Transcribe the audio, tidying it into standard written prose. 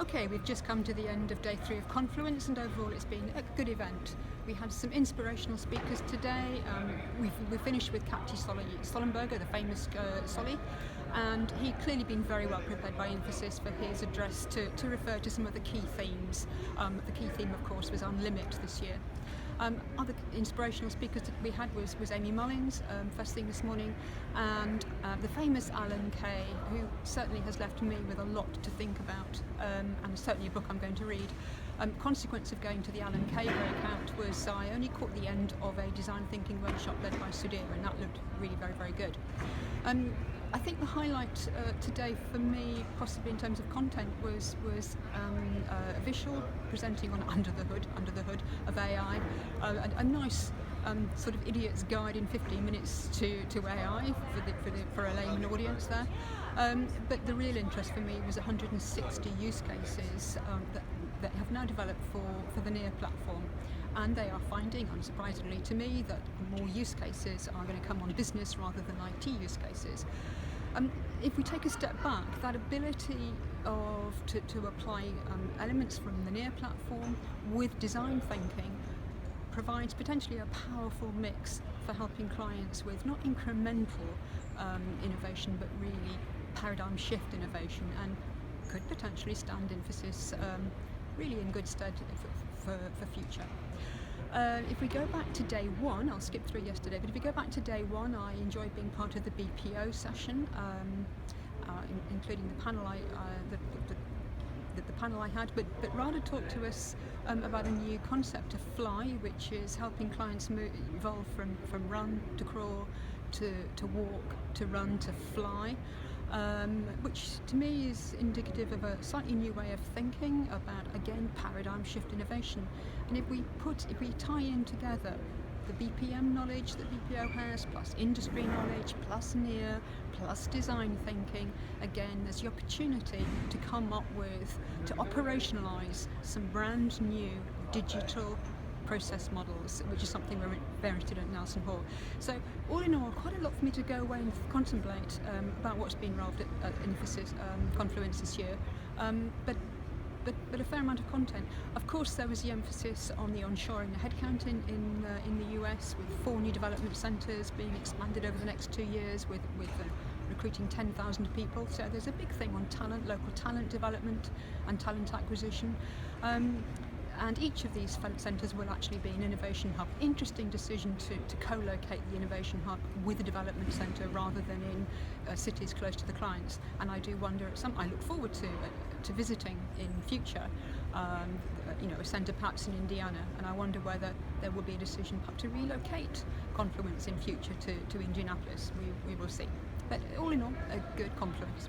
Okay, we've just come to the end of day 3 of Confluence, and overall it's been a good event. We had some inspirational speakers today. We finished with Captain Stollenberger, the famous Solly, and he'd clearly been very well prepared by Infosys for his address to refer to some of the key themes. The key theme, of course, was on limit this year. Other inspirational speakers that we had was Amy Mullins, first thing this morning, and the famous Alan Kay, who certainly has left me with a lot to think about, and certainly a book I'm going to read. Consequence of going to the Alan Kay breakout was I only caught the end of a design thinking workshop led by Sudhir, and that looked really very, very good. I think the highlight today for me, possibly in terms of content, was a visual presenting on under the hood of AI, a nice sort of idiot's guide in 15 minutes to AI for a layman audience there. But the real interest for me was 160 use cases that have now developed for the NEAR platform. And they are finding, unsurprisingly to me, that more use cases are going to come on business rather than IT use cases. If we take a step back, that ability to apply elements from the NEAR platform with design thinking provides potentially a powerful mix for helping clients with not incremental innovation, but really paradigm shift innovation, and could potentially stand Infosys really in good stead for future. If we go back to day 1, I'll skip through yesterday, but if we go back to day 1, I enjoyed being part of the BPO session, including the panel the panel I had, but rather talked to us about a new concept of fly, which is helping clients evolve from run to crawl to walk to run to fly. Which to me is indicative of a slightly new way of thinking about, again, paradigm shift innovation. And if we tie in together the BPM knowledge that BPO has, plus industry knowledge, plus NEAR, plus design thinking, again, there's the opportunity to come up with, to operationalize some brand new digital process models, which is something we're very interested in at Nelson Hall. So all in all, quite a lot for me to go away and contemplate about what's been rolled at Infosys Confluence this year, but a fair amount of content. Of course, there was the emphasis on the onshoring the headcount in the US, with 4 new development centres being expanded over the next 2 years, with recruiting 10,000 people. So there's a big thing on talent, local talent development and talent acquisition. And each of these centres will actually be an innovation hub. Interesting decision to co-locate the innovation hub with a development centre rather than in cities close to the clients. And I do wonder, I look forward to visiting in future, a centre perhaps in Indiana, and I wonder whether there will be a decision perhaps to relocate Confluence in future to Indianapolis. We will see. But all in all, a good Confluence.